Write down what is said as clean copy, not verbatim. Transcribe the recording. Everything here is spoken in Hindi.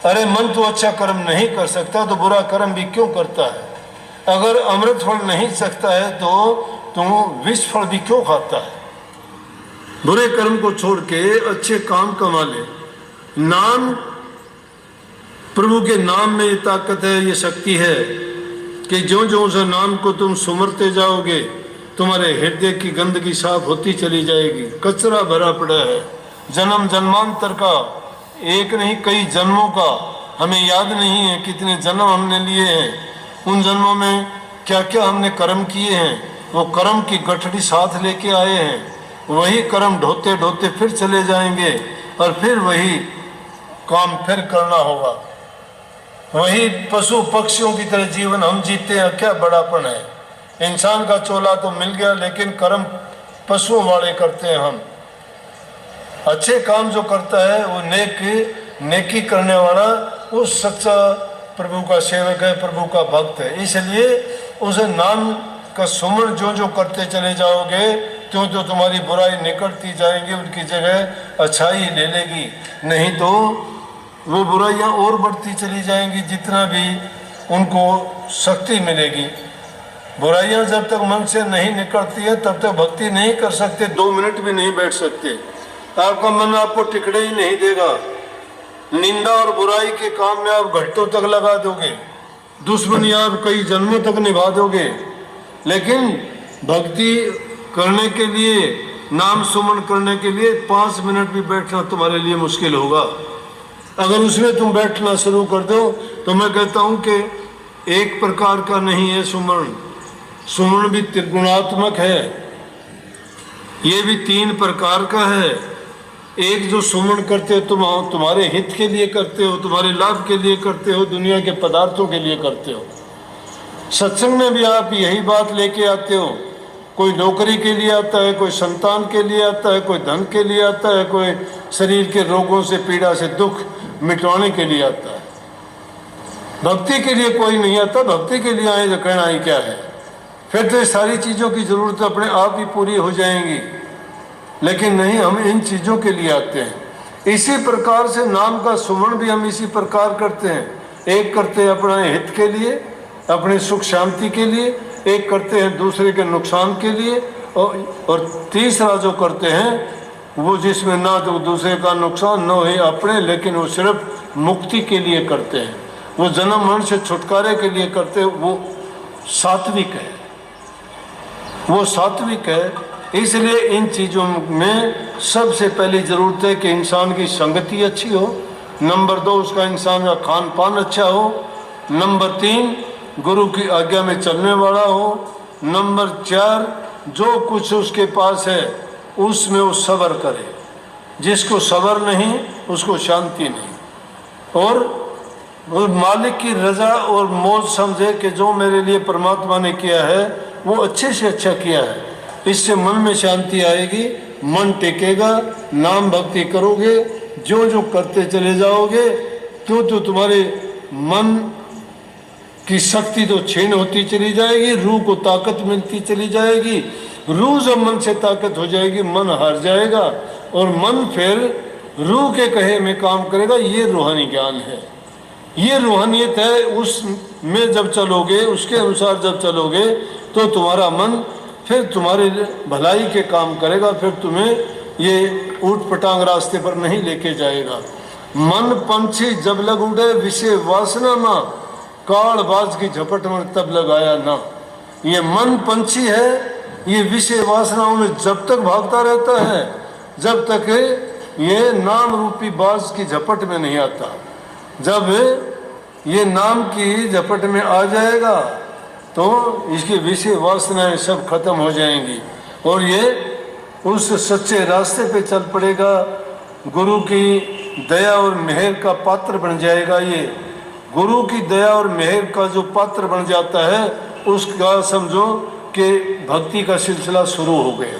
अरे मन तो अच्छा कर्म नहीं कर सकता तो बुरा कर्म भी क्यों करता है? अगर अमृत फल नहीं सकता है तो तुम विष फल भी क्यों खाता है? बुरे कर्म को छोड़ के अच्छे काम कमा ले। नाम, प्रभु के नाम में ये ताकत है, ये शक्ति है कि जो जो उस नाम को तुम सुमरते जाओगे तुम्हारे हृदय की गंदगी साफ होती चली जाएगी। कचरा भरा पड़ा है जन्म जन्मांतर का, एक नहीं कई जन्मों का, हमें याद नहीं है कितने जन्म हमने लिए हैं। उन जन्मों में क्या क्या हमने कर्म किए हैं, वो कर्म की गठड़ी साथ लेके आए हैं। वही कर्म ढोते ढोते फिर चले जाएंगे और फिर वही काम फिर करना होगा। वही पशु पक्षियों की तरह जीवन हम जीते हैं, क्या बड़ापन है। इंसान का चोला तो मिल गया लेकिन कर्म पशुओं वाले करते हैं हम। अच्छे काम जो करता है वो नेकी करने वाला वो सच्चा प्रभु का सेवक है, प्रभु का भक्त है। इसलिए उस नाम का सुमरण जो जो करते चले जाओगे त्यों तो तुम्हारी बुराई निकलती जाएंगी, उनकी जगह अच्छाई ले लेगी। नहीं तो वो बुराइयां और बढ़ती चली जाएंगी जितना भी उनको शक्ति मिलेगी। बुराइयां जब तक मन से नहीं निकलती है तब तक भक्ति नहीं कर सकते, 2 मिनट भी नहीं बैठ सकते। आपका मन आपको टिकने ही नहीं देगा। निंदा और बुराई के काम में आप घंटों तक लगा दोगे, दुश्मनी आप कई जन्मों तक निभा दोगे। लेकिन भक्ति करने के लिए, नाम सुमन करने के लिए 5 मिनट भी बैठना तुम्हारे लिए मुश्किल होगा। अगर उसमें तुम बैठना शुरू कर दो तो मैं कहता हूं कि एक प्रकार का नहीं है सुमरण, सुमरण भी त्रिगुणात्मक है, ये भी 3 प्रकार का है। एक जो सुमरण करते हो तुम तुम्हारे हित के लिए करते हो, तुम्हारे लाभ के लिए करते हो, दुनिया के पदार्थों के लिए करते हो। सत्संग में भी आप यही बात लेके आते हो। कोई नौकरी के लिए आता है, कोई संतान के लिए आता है, कोई धन के लिए आता है, कोई शरीर के रोगों से पीड़ा से दुख मिटवाने के लिए आता है। भक्ति के लिए कोई नहीं आता। भक्ति के लिए आए तो कहना ही क्या है, फिर तो सारी चीज़ों की जरूरत अपने आप ही पूरी हो जाएंगी। लेकिन नहीं, हम इन चीज़ों के लिए आते हैं। इसी प्रकार से नाम का सुमरण भी हम इसी प्रकार करते हैं। एक करते हैं अपने हित के लिए, अपने सुख शांति के लिए, एक करते हैं दूसरे के नुकसान के लिए, और तीसरा जो करते हैं वो जिसमें ना तो दूसरे का नुकसान न हो अपने, लेकिन वो सिर्फ मुक्ति के लिए करते हैं, वो जन्म मरण से छुटकारे के लिए करते हैं। वो सात्विक है, वो सात्विक है। इसलिए इन चीज़ों में सबसे पहली ज़रूरत है कि इंसान की संगति अच्छी हो। नंबर 2 उसका इंसान का खान पान अच्छा हो। नंबर 3 गुरु की आज्ञा में चलने वाला हो। नंबर 4 जो कुछ उसके पास है उसमें वो सब्र करे। जिसको सब्र नहीं उसको शांति नहीं। और मालिक की रजा और मौज समझे कि जो मेरे लिए परमात्मा ने किया है वो अच्छे से अच्छा किया है। इससे मन में शांति आएगी, मन टिकेगा। नाम भक्ति करोगे, जो जो करते चले जाओगे क्यों तो तुम्हारे मन की शक्ति तो क्षीण होती चली जाएगी, रूह को ताकत मिलती चली जाएगी। रूह जब मन से ताकत हो जाएगी मन हार जाएगा और मन फिर रूह के कहे में काम करेगा। ये रूहानी ज्ञान है, ये रूहानियत है। उसमें जब चलोगे, उसके अनुसार जब चलोगे तो तुम्हारा मन फिर तुम्हारे भलाई के काम करेगा, फिर तुम्हें ये ऊट पटांग रास्ते पर नहीं लेके जाएगा। मन पंछी जब लग उड़े विषय वासना ना, काल बाज की झपट में तब लगाया ना। ये मन पंछी है, ये विषय वासनाओं में जब तक भागता रहता है जब तक ये नाम रूपी बाज की झपट में नहीं आता। जब ये नाम की झपट में आ जाएगा तो इसकी विषय वासनाएं सब खत्म हो जाएंगी और ये उस सच्चे रास्ते पे चल पड़ेगा। गुरु की दया और मेहर का पात्र बन जाएगा। ये गुरु की दया और मेहर का जो पात्र बन जाता है उसका समझो कि भक्ति का सिलसिला शुरू हो गया।